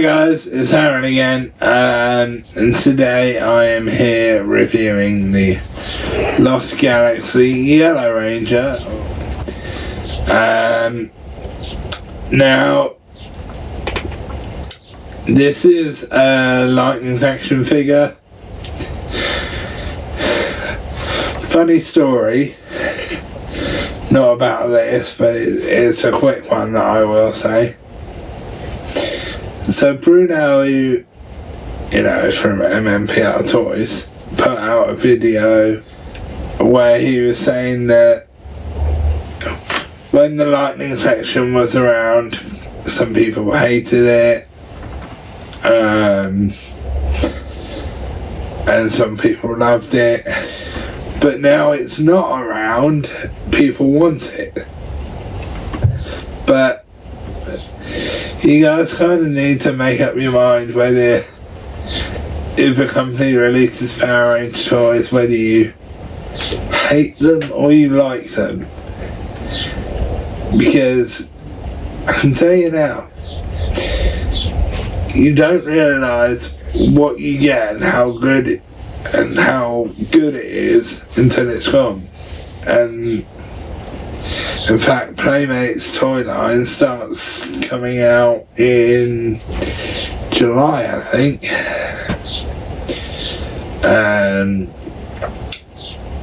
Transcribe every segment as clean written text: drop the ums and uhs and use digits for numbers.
Hi guys, it's Arran again, and today I am here reviewing the Lost Galaxy Yellow Ranger. Now, this is a lightning action figure. Funny story, not about this, but it's a quick one that I will say. So Bruno, who, is from MMPR Toys, put out a video where he was saying that when the lightning section was around, some people hated it, and some people loved it, but now it's not around, people want it. But you guys kind of need to make up your mind whether, if a company releases Power Rangers toys, whether you hate them or you like them. Because I can tell you now, you don't realise what you get and how good it is until it's gone. And in fact, Playmate's toy line starts coming out in July, I think.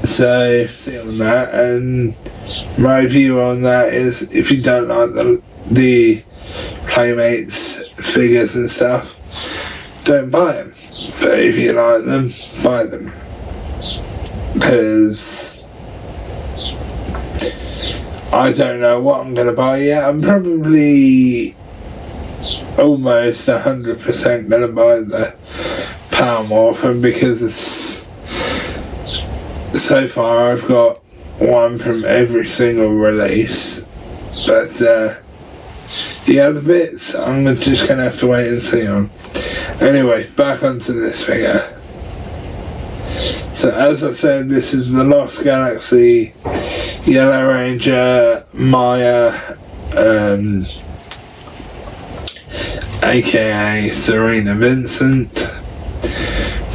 So, see on that. And my view on that is, if you don't like the Playmates figures and stuff, don't buy them. But if you like them, buy them. Because I don't know what I'm going to buy yet. I'm probably almost 100% going to buy the Power Morphin, because so far I've got one from every single release. But the other bits I'm just going to have to wait and see on. Anyway, back onto this figure. So as I said, this is the Lost Galaxy Yellow Ranger Maya, aka Serena Vincent,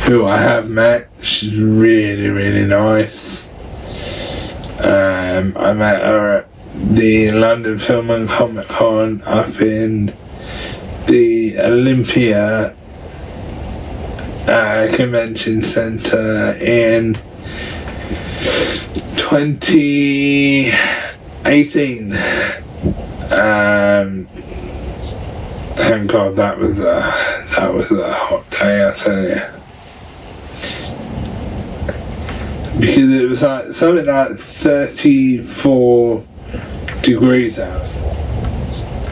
who I have met. She's really, really nice. I met her at the London Film and Comic Con up in the Olympia Convention Centre in 2018. Thank God that was a hot day, I tell you. Because it was like something like 34 degrees out.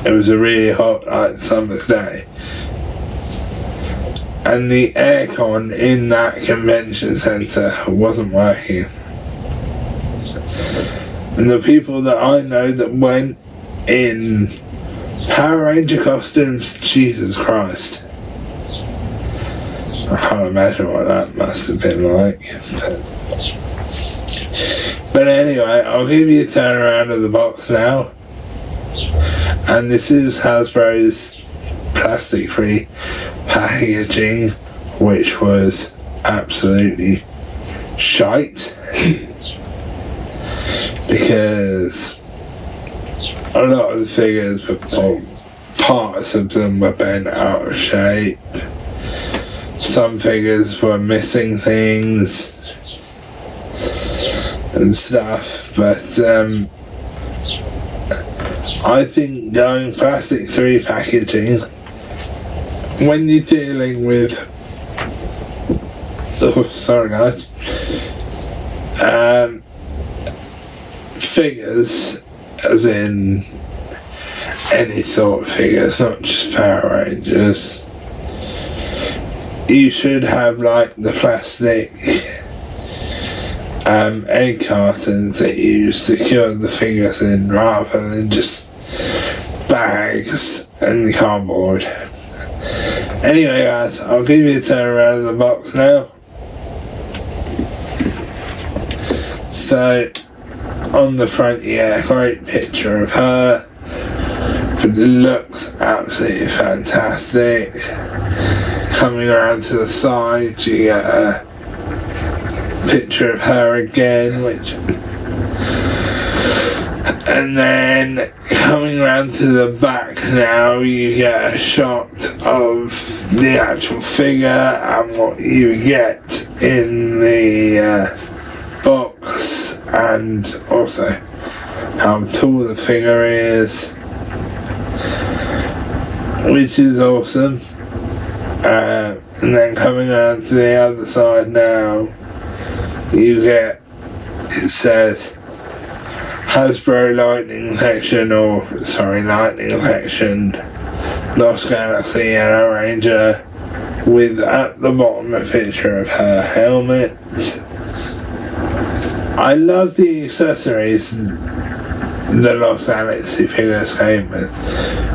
It was a really hot, summer's day. And the aircon in that convention centre wasn't working. And the people that I know that went in Power Ranger costumes, Jesus Christ. I can't imagine what that must have been like. But anyway, I'll give you a turnaround of the box now. And this is Hasbro's plastic-free packaging, which was absolutely shite. Because a lot of the figures parts of them were bent out of shape. Some figures were missing things and stuff, but I think going plastic 3 packaging, when you're dealing with, sorry guys, figures, as in any sort of figures, not just Power Rangers, you should have like the plastic egg cartons that you secure the figures in, rather than just bags and cardboard. Anyway guys, I'll give you a turn around of the box now. So on the front, yeah, great picture of her. For looks absolutely fantastic. Coming around to the side, you get a picture of her again, and then coming around to the back now, you get a shot of the actual figure and what you get in the box, and also how tall the figure is, which is awesome. And then coming out to the other side now, you get, it says Hasbro Lightning Collection Lost Galaxy Yellow Ranger, with at the bottom a picture of her helmet. I love the accessories the Lost Galaxy figures came with,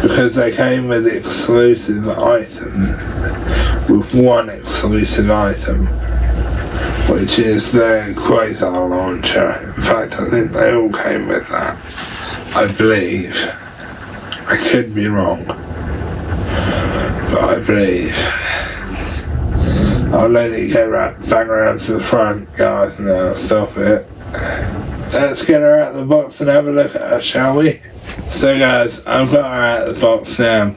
because they came with exclusive items, with one exclusive item, which is the Quasar launcher. In fact, I think they all came with that, I believe. I could be wrong, but I believe. I'll let it get back around to the front, guys, and I'll stop it. Let's get her out of the box and have a look at her, shall we? So guys, I've got her out of the box now.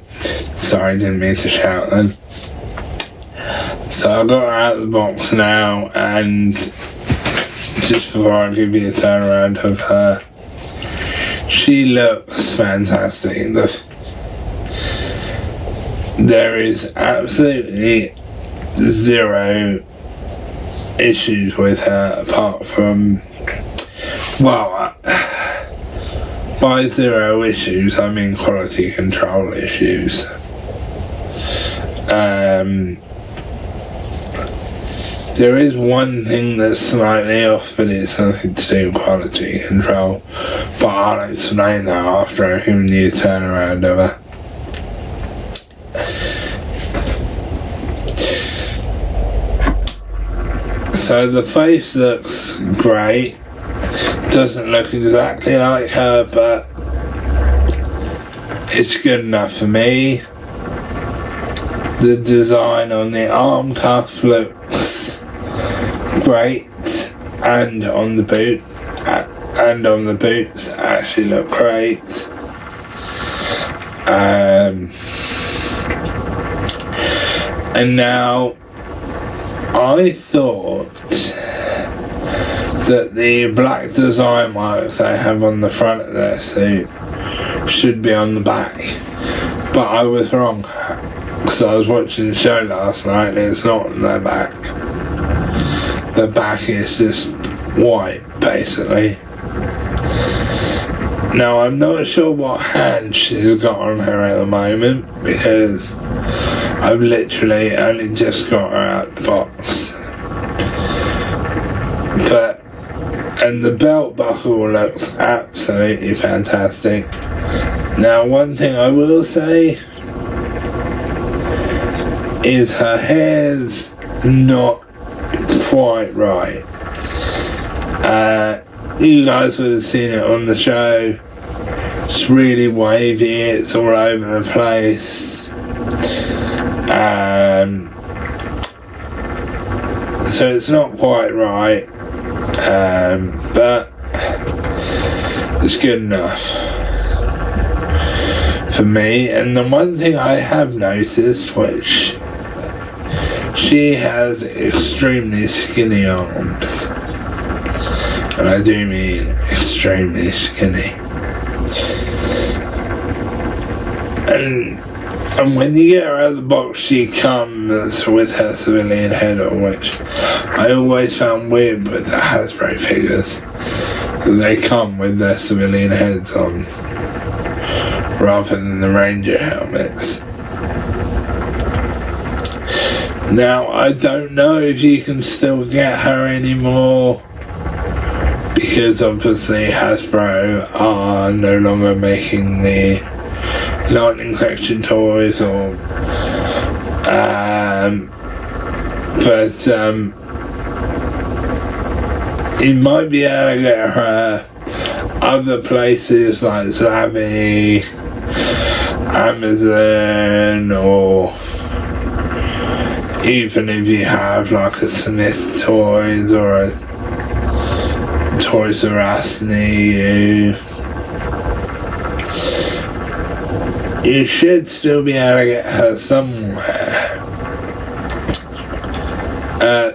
Sorry, didn't mean to shout then. So I've got her out of the box now, and just before I give you a turnaround of her, she looks fantastic. There is absolutely zero issues with her, apart from, well, by zero issues I mean quality control issues. There is one thing that's slightly off, but it's nothing to do with quality control, but I'll explain that after I've given you a turnaround of her. So the face looks great. Doesn't look exactly like her, but it's good enough for me. The design on the arm cuff looks great, and on the boots actually look great. And now I thought that the black design marks they have on the front of their suit should be on the back, but I was wrong, because I was watching the show last night and it's not on their back. The back is just white, basically. Now I'm not sure what hand she's got on her at the moment, because I've literally only just got her out of the box. And the belt buckle looks absolutely fantastic. Now, one thing I will say is her hair's not quite right. You guys would have seen it on the show. It's really wavy, it's all over the place. So it's not quite right. But it's good enough for me. And the one thing I have noticed, which she has extremely skinny arms, and I do mean extremely skinny. And when you get her out of the box, she comes with her civilian head on, which I always found weird with the Hasbro figures. They come with their civilian heads on, rather than the Ranger helmets. Now, I don't know if you can still get her anymore, because obviously Hasbro are no longer making the Lightning Collection toys, or but you might be able to get her other places like Zavvi, Amazon, or even if you have like a Smith Toys or a Toys R Us near you should still be able to get her somewhere.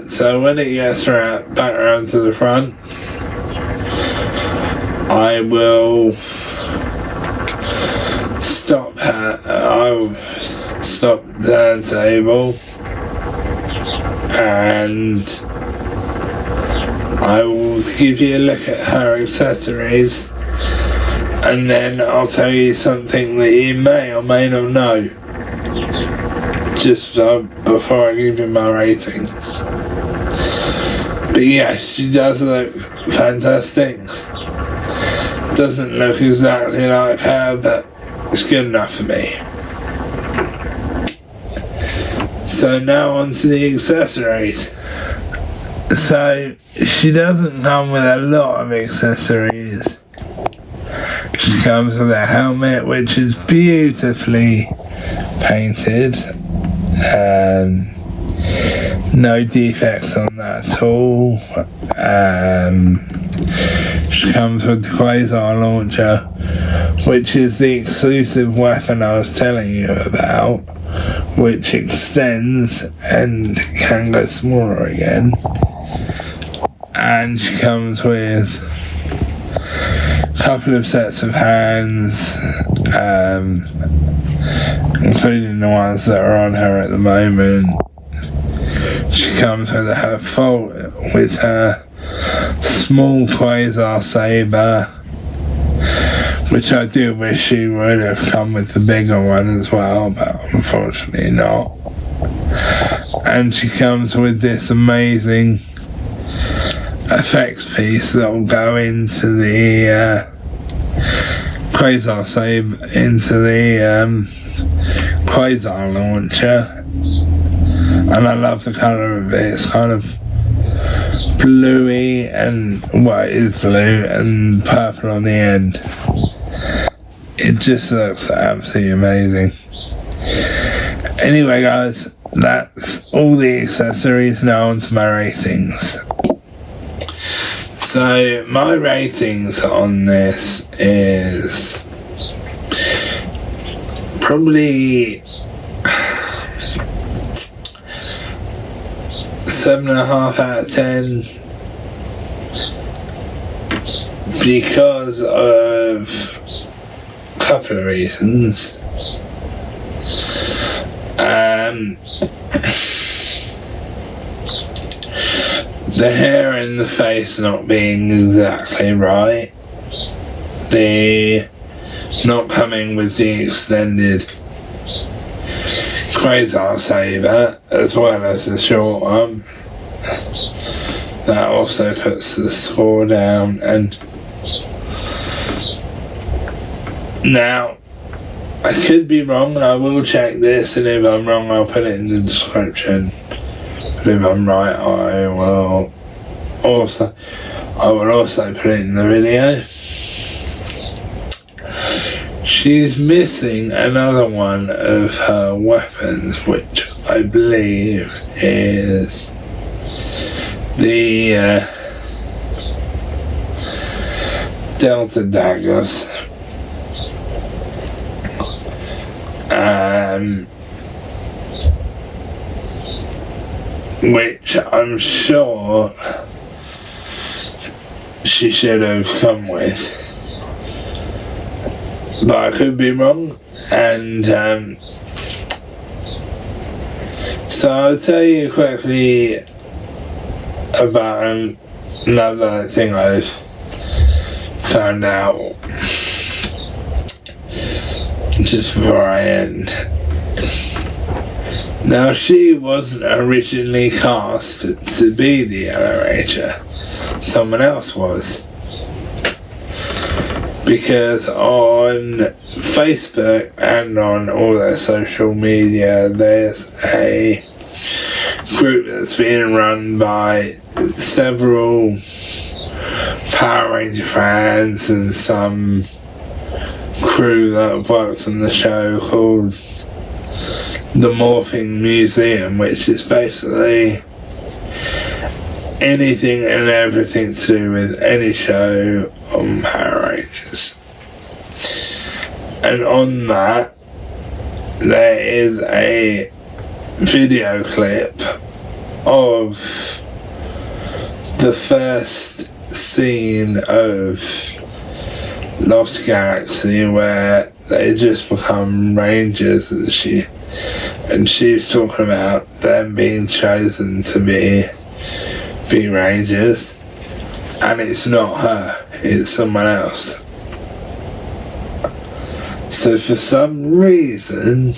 So when it gets back around to the front, I will stop the turntable and I will give you a look at her accessories, and then I'll tell you something that you may or may not know, just before I give you my ratings. But yes, she does look fantastic. Doesn't look exactly like her, but it's good enough for me. So now on to the accessories. So she doesn't come with a lot of accessories. She comes with a helmet which is beautifully painted. No defects on that at all. She comes with the Quasar launcher, which is the exclusive weapon I was telling you about, which extends and can go smaller again. And she comes with a couple of sets of hands, including the ones that are on her at the moment. She comes with her small Quasar saber, which I do wish she would have come with the bigger one as well, but unfortunately not. And she comes with this amazing effects piece that will go into the Quasar saber, into the Quasar launcher. And I love the colour of it. It's kind of bluey, and it is blue and purple on the end. It just looks absolutely amazing. Anyway guys, that's all the accessories. Now on to my ratings. So my ratings on this is probably 7.5 out of 10 because of a couple of reasons. The hair and the face not being exactly right, the not coming with the extended Quasar saber as well as the short one, that also puts the score down. And now I could be wrong, and I will check this, and if I'm wrong I'll put it in the description. But if I'm right I will also put it in the video. She's missing another one of her weapons, which I believe is the Delta daggers. Which I'm sure she should have come with, but I could be wrong. And so I'll tell you quickly about another thing I've found out just before I end. Now, she wasn't originally cast to be the Yellow Ranger. Someone else was. Because on Facebook and on all their social media, there's a group that's being run by several Power Ranger fans and some crew that worked on the show called the Morphing Museum, which is basically anything and everything to do with any show on Power Rangers. And on that, there is a video clip of the first scene of Lost Galaxy where they just become Rangers, and she's talking about them being chosen to be Rangers, and it's not her, it's someone else. So for some reason,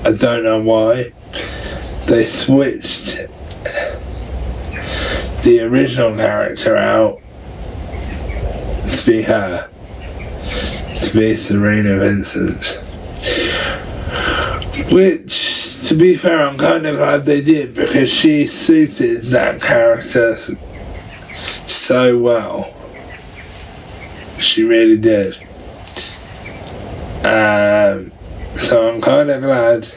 I don't know why, they switched the original character out to be her, to be Serena Vincent. Which, to be fair, I'm kind of glad they did, because she suited that character so well. She really did. So I'm kind of glad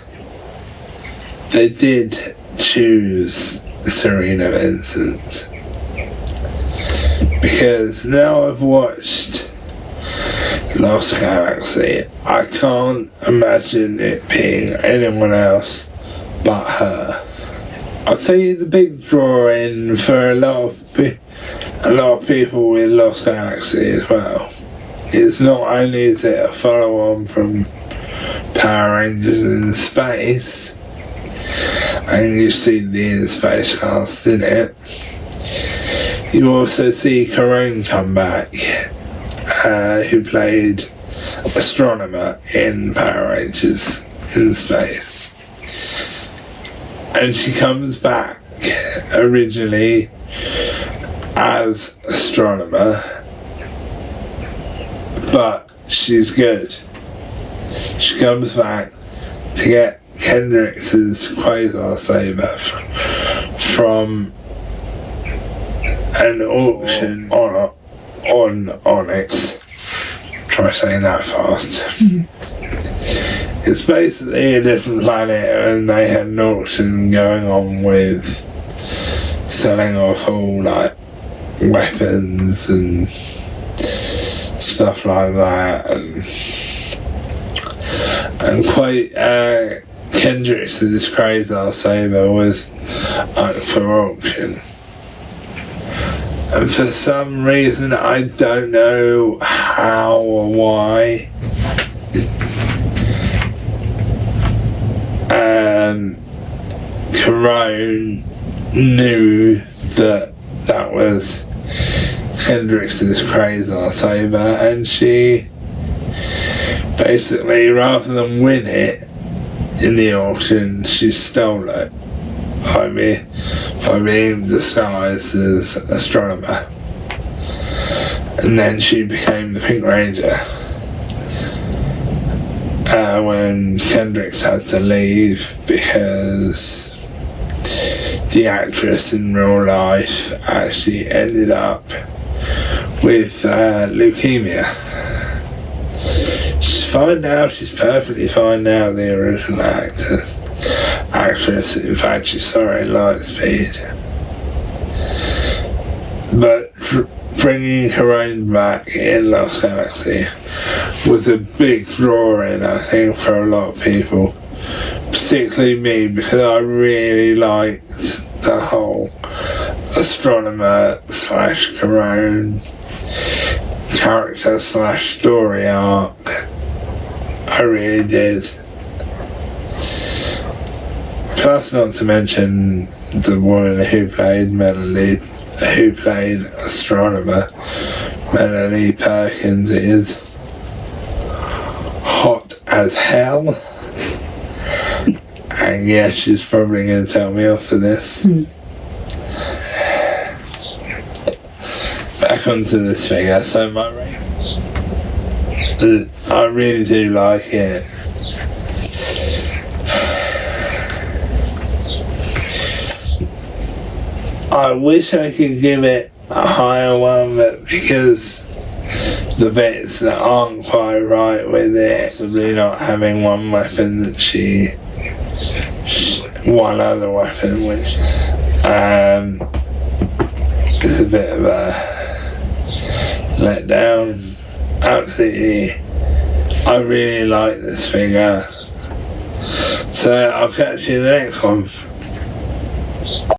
they did choose Serena Vincent, because now I've watched Lost Galaxy, I can't imagine it being anyone else but her. I'll tell you the big draw-in for a lot of people with Lost Galaxy as well. It's not only is it a follow-on from Power Rangers in Space, and you see the In Space cast in it, you also see Karone come back, who played Astronomer in Power Rangers in Space. And she comes back originally as Astronomer, but she's good. She comes back to get Kendrick's Quasar Saber from an auction on Onyx. Try saying that fast. It's basically a different planet, and they had an auction going on with selling off all like weapons and stuff like that, and quite Kendrick's Quasar Saber was up for auction. And for some reason, I don't know how or why, Karone knew that was Kendrick's Quasar Saber, and she basically, rather than win it in the auction, she stole it by being disguised as Astronomer, and then she became the Pink Ranger when Kendrick's had to leave because the actress in real life actually ended up with leukemia. She's fine now, she's perfectly fine now, the original actress. In fact, she saw her in Lightspeed. But bringing Karone back in Lost Galaxy was a big draw-in, I think, for a lot of people. Particularly me, because I really liked the whole Astronomer / Karone character / story arc. I really did. Plus, not to mention the woman who played Astronomer, Melanie Perkins, is hot as hell. And yeah, she's probably going to tell me off for this. Back onto this figure. So my rating, I really do like it. I wish I could give it a higher one, but because the bits that aren't quite right with it, possibly not having one weapon that one other weapon, which is a bit of a letdown. Absolutely, I really like this figure. So I'll catch you in the next one.